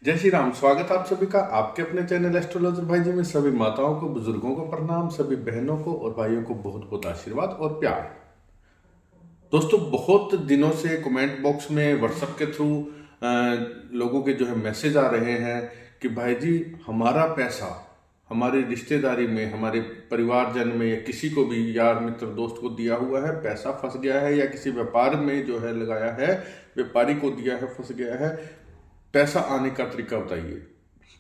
जय श्री राम। स्वागत है आप सभी का आपके अपने चैनल एस्ट्रोलॉजर भाई जी में। सभी माताओं को, बुजुर्गों को प्रणाम, सभी बहनों को और भाइयों को बहुत बहुत आशीर्वाद और प्यार। दोस्तों, बहुत दिनों से कमेंट बॉक्स में व्हाट्सएप के थ्रू लोगों के जो है मैसेज आ रहे हैं कि भाई जी, हमारा पैसा हमारी रिश्तेदारी में, हमारे परिवारजन में या किसी को भी, यार मित्र दोस्त को दिया हुआ है, पैसा फंस गया है, या किसी व्यापार में जो है लगाया है, व्यापारी को दिया है, फंस गया है, पैसा आने का तरीका बताइए।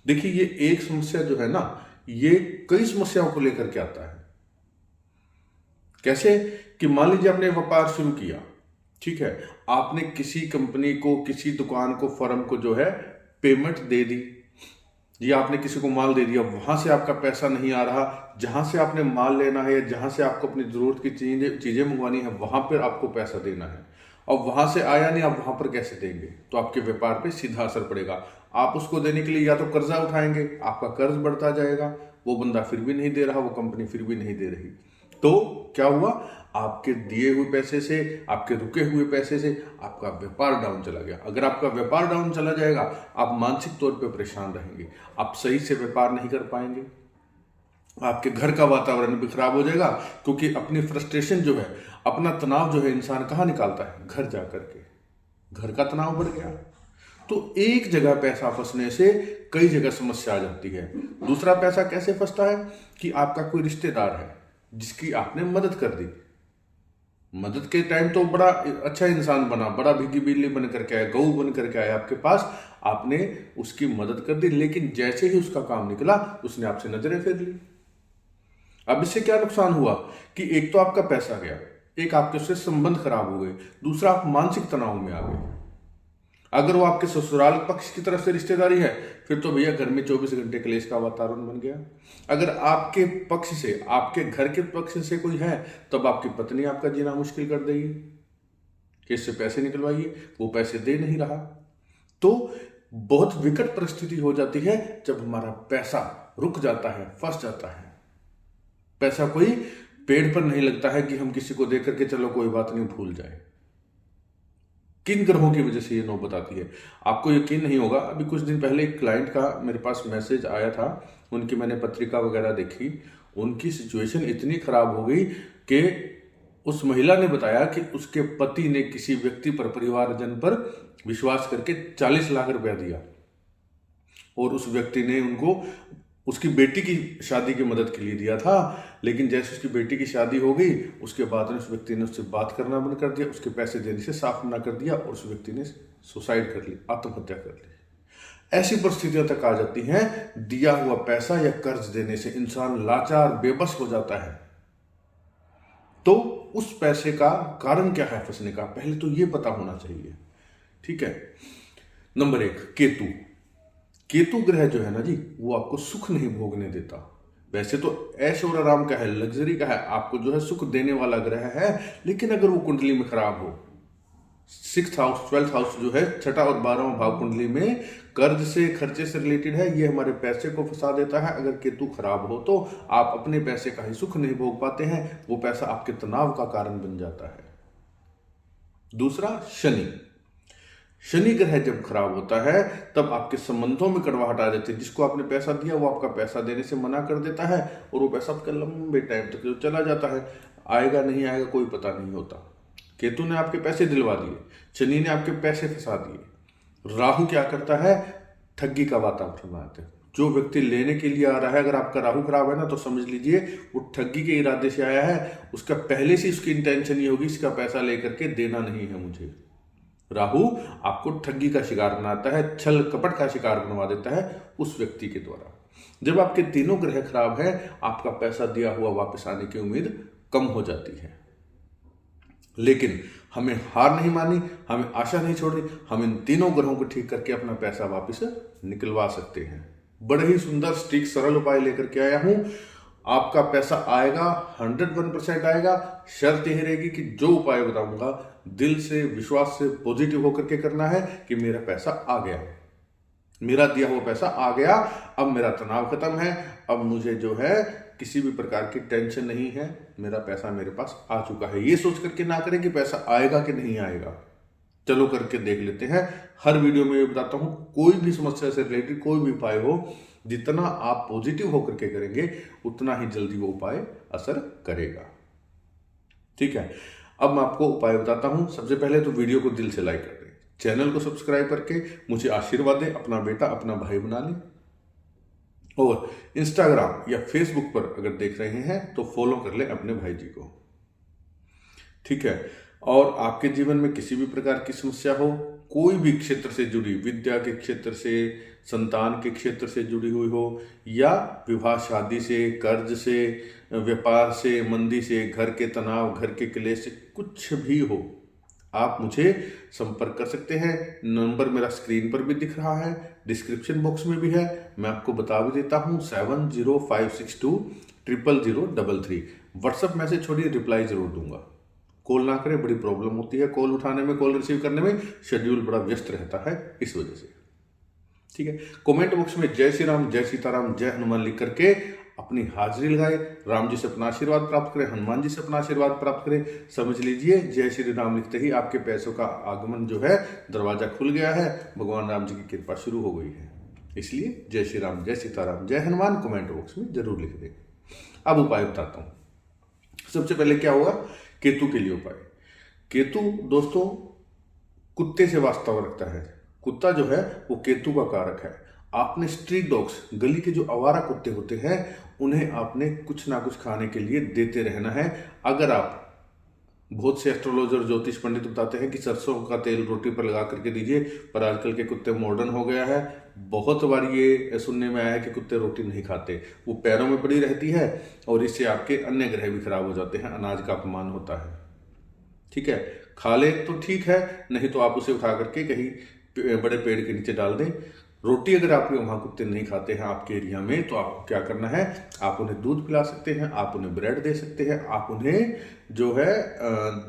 देखिए, ये एक समस्या जो है ना, ये कई समस्याओं को लेकर के आता है। कैसे कि मान लीजिए आपने व्यापार शुरू किया, ठीक है, आपने किसी कंपनी को, किसी दुकान को, फर्म को जो है पेमेंट दे दी, या आपने किसी को माल दे दिया, वहां से आपका पैसा नहीं आ रहा, जहां से आपने माल लेना है या जहां से आपको अपनी जरूरत की चीजें मंगवानी है, वहां पर आपको पैसा देना है, और वहां से आया नहीं, आप वहां पर कैसे देंगे? तो आपके व्यापार पे सीधा असर पड़ेगा। आप उसको देने के लिए या तो कर्जा उठाएंगे, आपका कर्ज बढ़ता जाएगा, वो बंदा फिर भी नहीं दे रहा, वो कंपनी फिर भी नहीं दे रही, तो क्या हुआ? आपके दिए हुए पैसे से, आपके रुके हुए पैसे से आपका व्यापार डाउन चला गया। अगर आपका व्यापार डाउन चला जाएगा, आप मानसिक तौर पे परेशान रहेंगे, आप सही से व्यापार नहीं कर पाएंगे, आपके घर का वातावरण भी खराब हो जाएगा, क्योंकि अपनी फ्रस्ट्रेशन जो है, अपना तनाव जो है, इंसान कहाँ निकालता है? घर जा करके। घर का तनाव बढ़ गया, तो एक जगह पैसा फंसने से कई जगह समस्या आ जाती है। दूसरा पैसा कैसे फंसता है कि आपका कोई रिश्तेदार है जिसकी आपने मदद कर दी, मदद के टाइम तो बड़ा अच्छा इंसान बना, बड़ा भीगी बिल्ली बन करके आया, गऊ बन करके आया आपके पास, आपने उसकी मदद कर दी, लेकिन जैसे ही उसका काम निकला, उसने आपसे नजरें फेर ली। अब इससे क्या नुकसान हुआ कि एक तो आपका पैसा गया, एक आपके उससे संबंध खराब हो गए, दूसरा आप मानसिक तनाव में आ गए। अगर वो आपके ससुराल पक्ष की तरफ से रिश्तेदारी है, फिर तो भैया घर में 24 घंटे कलेश का वातावरण बन गया। अगर आपके पक्ष से, आपके घर के पक्ष से कोई है, तब आपकी पत्नी आपका जीना मुश्किल कर देगी कि इससे पैसे निकलवाइए, वो पैसे दे नहीं रहा। तो बहुत विकट परिस्थिति हो जाती है जब हमारा पैसा रुक जाता है, फंस जाता है। पैसा कोई पेड़ पर नहीं लगता है कि हम किसी को दे करके चलो कोई बात नहीं, भूल जाए। किन ग्रहों की वजह से ये नौबत आती है, आपको यकीन नहीं होगा। अभी कुछ दिन पहले एक क्लाइंट का मेरे पास मैसेज आया था, उनकी मैंने पत्रिका वगैरह देखी, उनकी सिचुएशन इतनी खराब हो गई कि उस महिला ने बताया कि उसके पति ने किसी व्यक्ति पर, परिवारजन पर विश्वास करके 40 लाख रुपया दिया, और उस व्यक्ति ने उनको उसकी बेटी की शादी की मदद के लिए दिया था, लेकिन जैसे उसकी बेटी की शादी हो गई, उसके बाद उस व्यक्ति ने उससे बात करना बंद कर दिया, उसके पैसे देने से साफ मना कर दिया, और उस व्यक्ति ने सुसाइड कर ली, आत्महत्या कर ली। ऐसी परिस्थितियां तक आ जाती हैं। दिया हुआ पैसा या कर्ज देने से इंसान लाचार, बेबस हो जाता है। तो उस पैसे का कारण क्या है फंसने का, पहले तो ये पता होना चाहिए, ठीक है। नंबर 1, केतु। केतु ग्रह जो है ना जी, वो आपको सुख नहीं भोगने देता। वैसे तो ऐश और आराम का है, लग्जरी का है, आपको जो है सुख देने वाला ग्रह है, लेकिन अगर वो कुंडली में खराब हो, 6th हाउस, 12th हाउस जो है, छठा और 12वां भाव कुंडली में कर्ज से, खर्चे से रिलेटेड है, ये हमारे पैसे को फंसा देता है। अगर केतु खराब हो तो आप अपने पैसे का ही सुख नहीं भोग पाते हैं, वो पैसा आपके तनाव का कारण बन जाता है। दूसरा, शनि। शनि ग्रह जब खराब होता है, तब आपके संबंधों में कड़वाहट आ जाती है। जिसको आपने पैसा दिया, वो आपका पैसा देने से मना कर देता है, और वो पैसा आपका लंबे टाइम तक जो चला जाता है, आएगा नहीं आएगा कोई पता नहीं होता। केतु ने आपके पैसे दिलवा दिए, शनि ने आपके पैसे फंसा दिए। राहु क्या करता है? ठगी का वातावरण बनाते हैं। जो व्यक्ति लेने के लिए आ रहा है, अगर आपका राहु खराब है ना, तो समझ लीजिए वो ठगी के इरादे से आया है। उसका पहले से उसकी इंटेंशन ये होगी, इसका पैसा लेकर के देना नहीं है मुझे। राहु आपको ठगी का शिकार बनाता है, छल कपट का शिकार बनवा देता है उस व्यक्ति के द्वारा। जब आपके तीनों ग्रह खराब है, आपका पैसा दिया हुआ वापस आने की उम्मीद कम हो जाती है। लेकिन हमें हार नहीं मानी, हमें आशा नहीं छोड़नी, हम इन तीनों ग्रहों को ठीक करके अपना पैसा वापस निकलवा सकते हैं। बड़े ही सुंदर, स्टिक, सरल उपाय लेकर के आया हूं। आपका पैसा आएगा, 101% आएगा। शर्त यही रहेगी कि जो उपाय बताऊंगा दिल से, विश्वास से, पॉजिटिव होकर के करना है कि मेरा पैसा आ गया, मेरा दिया हुआ पैसा आ गया, अब मेरा तनाव खत्म है, अब मुझे जो है किसी भी प्रकार की टेंशन नहीं है, मेरा पैसा मेरे पास आ चुका है। ये सोच करके ना करें कि पैसा आएगा कि नहीं आएगा। चलो करके देख लेते हैं। हर वीडियो में ये बताता हूं, कोई भी समस्या से रिलेटेड कोई भी उपाय हो, जितना आप पॉजिटिव होकर के करेंगे उतना ही जल्दी वो उपाय असर करेगा। ठीक है, अब मैं आपको उपाय बताता हूं। सबसे पहले तो वीडियो को दिल से लाइक कर दें, चैनल को सब्सक्राइब करके मुझे आशीर्वाद दें, अपना बेटा अपना भाई बना लें। और इंस्टाग्राम या फेसबुक पर अगर देख रहे हैं तो फॉलो कर लें अपने भाई जी को। ठीक है, और आपके जीवन में किसी भी प्रकार की समस्या हो, कोई भी क्षेत्र से जुड़ी, विद्या के क्षेत्र से, संतान के क्षेत्र से जुड़ी हुई हो, या विवाह शादी से, कर्ज से, व्यापार से, मंदी से, घर के तनाव, घर के क्लेश से, कुछ भी हो, आप मुझे संपर्क कर सकते हैं। नंबर मेरा स्क्रीन पर भी दिख रहा है, डिस्क्रिप्शन बॉक्स में भी है, मैं आपको बता भी देता हूं, 7056200033। व्हाट्सएप मैसेज छोड़िए, रिप्लाई जरूर दूंगा। कॉल ना करें, बड़ी प्रॉब्लम होती है कॉल उठाने में, कॉल रिसीव करने में, शेड्यूल बड़ा व्यस्त रहता है इस वजह से। ठीक है, कमेंट बॉक्स में जय श्री राम, जय सीताराम, जय हनुमान लिख करके अपनी हाजिरी लगाए, राम जी से अपना आशीर्वाद प्राप्त करें, हनुमान जी से अपना आशीर्वाद प्राप्त करें। समझ लीजिए, जय श्री राम लिखते ही आपके पैसों का आगमन जो है, दरवाजा खुल गया है, भगवान राम जी की कृपा शुरू हो गई है। इसलिए जय श्री राम, जय सीताराम, जय हनुमान कमेंट बॉक्स में जरूर लिख दें। अब उपाय बताता हूं। सबसे पहले क्या होगा, केतु के लिए उपाय। केतु दोस्तों कुत्ते से वास्ता रखता है। कुत्ता जो है वो केतु का कारक है। आपने स्ट्रीट डॉग्स, गली के जो आवारा कुत्ते होते हैं, उन्हें आपने कुछ ना कुछ खाने के लिए देते रहना है। अगर आप, बहुत से एस्ट्रोलॉजर ज्योतिष पंडित बताते हैं कि सरसों का तेल रोटी पर लगा करके दीजिए, पर आजकल के कुत्ते मॉडर्न हो गया है। बहुत बार ये सुनने में आया है कि कुत्ते रोटी नहीं खाते, वो पैरों में पड़ी रहती है और इससे आपके अन्य ग्रह भी खराब हो जाते हैं, अनाज का अपमान होता है। ठीक है, खा ले तो ठीक है, नहीं तो आप उसे उठा करके कहीं बड़े पेड़ के नीचे डाल दें। रोटी अगर आपके वहाँ कुत्ते नहीं खाते हैं आपके एरिया में, तो आपको क्या करना है, आप उन्हें दूध पिला सकते हैं, आप उन्हें ब्रेड दे सकते हैं, आप उन्हें जो है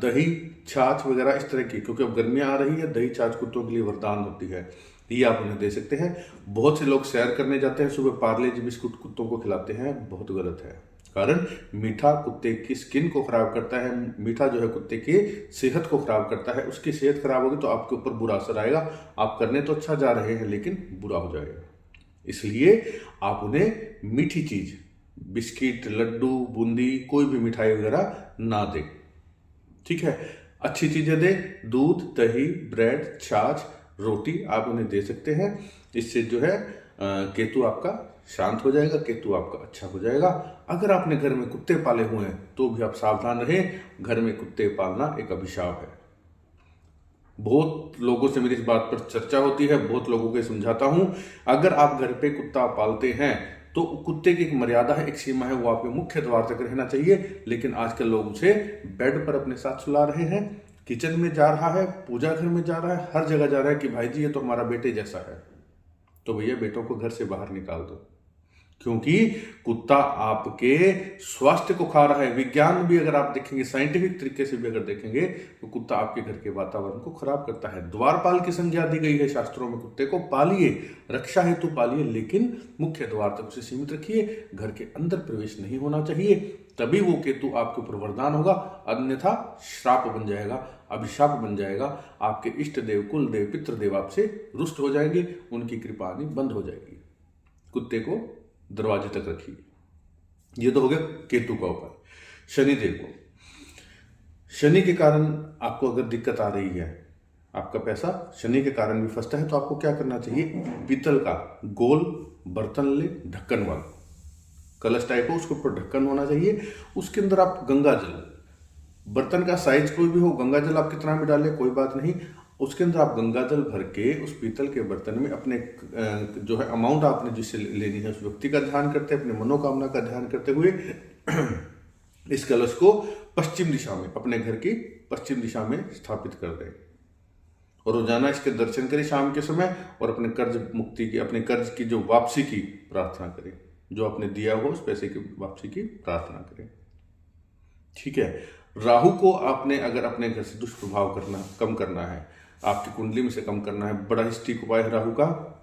दही छाछ वगैरह इस तरह की, क्योंकि अब गर्मियाँ आ रही है, दही छाछ कुत्तों के लिए वरदान होती है, ये आप उन्हें दे सकते हैं। बहुत से लोग सैर करने जाते हैं, सुबह पार्ले जी बिस्कुट कुत्तों को खिलाते हैं, बहुत गलत है। कारण मीठा कुत्ते की स्किन को खराब करता है, मीठा जो है कुत्ते की सेहत को खराब करता है। उसकी सेहत खराब होगी तो आपके ऊपर बुरा असर आएगा। आप करने तो अच्छा जा रहे हैं लेकिन बुरा हो जाएगा। इसलिए आप उन्हें मीठी चीज, बिस्किट, लड्डू, बूंदी, कोई भी मिठाई वगैरह ना दें। ठीक है, अच्छी चीजें दें, दूध, दही, ब्रेड, छाछ, रोटी आप उन्हें दे सकते हैं। इससे जो है केतु आपका शांत हो जाएगा, केतु आपका अच्छा हो जाएगा। अगर आपने घर में कुत्ते पाले हुए हैं तो भी आप सावधान रहें, घर में कुत्ते पालना एक अभिशाप है। बहुत लोगों से मेरी इस बात पर चर्चा होती है, बहुत लोगों को समझाता हूं। अगर आप घर पे कुत्ता पालते हैं तो कुत्ते की एक मर्यादा है, एक सीमा है, वो आपके मुख्य द्वार तक रहना चाहिए। लेकिन आजकल लोग उसे बेड पर अपने साथ सुला रहे हैं, किचन में जा रहा है, पूजा घर में जा रहा है, हर जगह जा रहा है कि भाई जी ये तो हमारा बेटे जैसा है। तो भैया बेटों को घर से बाहर निकाल दो, क्योंकि कुत्ता आपके स्वास्थ्य को खा रहा है। विज्ञान भी अगर आप देखेंगे, साइंटिफिक तरीके से भी अगर देखेंगे, तो कुत्ता आपके घर के वातावरण को खराब करता है। द्वारपाल की संज्ञा दी गई है शास्त्रों में, कुत्ते को पालिए, रक्षा हेतु पालिए, लेकिन मुख्य द्वार तक उसे सीमित रखिए, घर के अंदर प्रवेश नहीं होना चाहिए। तभी वो केतु आपके ऊपर वरदान होगा, अन्यथा श्राप बन जाएगा, अभिशाप बन जाएगा। आपके इष्ट देव, कुल देव, पितृदेव आपसे रुष्ट हो जाएंगे, उनकी कृपा आनी बंद हो जाएगी। कुत्ते को दरवाजे तक रखिए। ये तो हो गया केतु का उपाय। शनिदेव को, शनि के कारण आपको अगर दिक्कत आ रही है, आपका पैसा शनि के कारण भी फंसता है, तो आपको क्या करना चाहिए, पीतल का गोल बर्तन ले, ढक्कन वाला, कलश टाइप हो, उसके ऊपर ढक्कन होना चाहिए। उसके अंदर आप गंगा जल, बर्तन का साइज कोई भी हो, गंगा जल आप कितना भी डालें कोई बात नहीं, उसके अंदर आप गंगा जल भर के उस पीतल के बर्तन में अपने जो है अमाउंट आपने जिससे लेनी है उस व्यक्ति का ध्यान करते, अपने मनोकामना का ध्यान करते हुए इस कलश को पश्चिम दिशा में, अपने घर की पश्चिम दिशा में स्थापित कर दें और रोजाना इसके दर्शन करें शाम के समय, और अपने कर्ज मुक्ति की, अपने कर्ज की जो वापसी की प्रार्थना करें, जो आपने दिया हो उस पैसे की वापसी की प्रार्थना करें। ठीक है, राहु को आपने अगर अपने घर से दुष्प्रभाव कम करना है, आपकी कुंडली में से कम करना है, बड़ा ही सटीक उपाय है राहु का,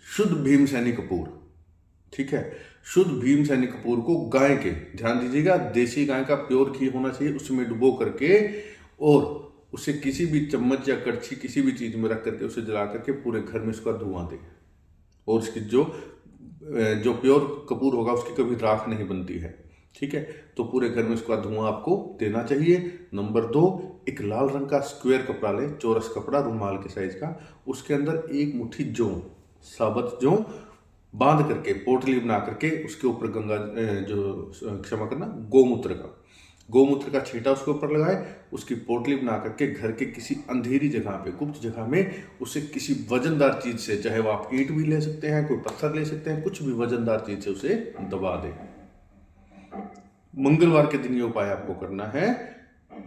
शुद्ध भीमसेनी कपूर। ठीक है, शुद्ध भीमसेनी कपूर को गाय के, ध्यान दीजिएगा, देसी गाय का प्योर घी होना चाहिए, उसमें डुबो करके और उसे किसी भी चम्मच या कड़छी किसी भी चीज में रख करके उसे जला करके पूरे घर में उसका धुआं दे। और उसकी जो प्योर कपूर होगा उसकी कभी राख नहीं बनती है, ठीक है। तो पूरे घर में उसका धुआं आपको देना चाहिए। नंबर 2, एक लाल रंग का स्क्वायर कपड़ा ले, चौरस कपड़ा रुमाल के साइज का, उसके अंदर एक मुट्ठी जौ, साबुत जौ बांध करके पोटली बना करके उसके ऊपर क्षमा करना गोमूत्र का छींटा उसके ऊपर लगाए, उसकी पोटली बना करके घर के किसी अंधेरी जगह पे, गुप्त जगह में उसे किसी वजनदार चीज से, चाहे वो आप ईंट भी ले सकते हैं, कोई पत्थर ले सकते हैं, कुछ भी वजनदार चीज से उसे दबा दें। मंगलवार के दिन ये उपाय आपको करना है।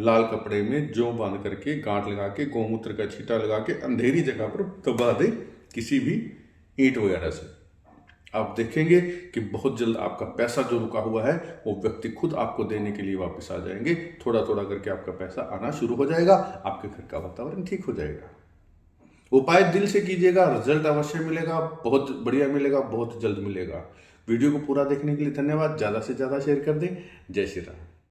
लाल कपड़े में जौ बांध करके गांठ लगा के गोमूत्र का छींटा लगा के अंधेरी जगह पर दबा दे किसी भी ईंट वगैरह से। आप देखेंगे कि बहुत जल्द आपका पैसा जो रुका हुआ है वो व्यक्ति खुद आपको देने के लिए वापस आ जाएंगे। थोड़ा थोड़ा करके आपका पैसा आना शुरू हो जाएगा, आपके घर का वातावरण ठीक हो जाएगा। उपाय दिल से कीजिएगा, रिजल्ट अवश्य मिलेगा, बहुत बढ़िया मिलेगा, बहुत जल्द मिलेगा। वीडियो को पूरा देखने के लिए धन्यवाद। ज़्यादा से ज़्यादा शेयर कर दें। जय श्री राम।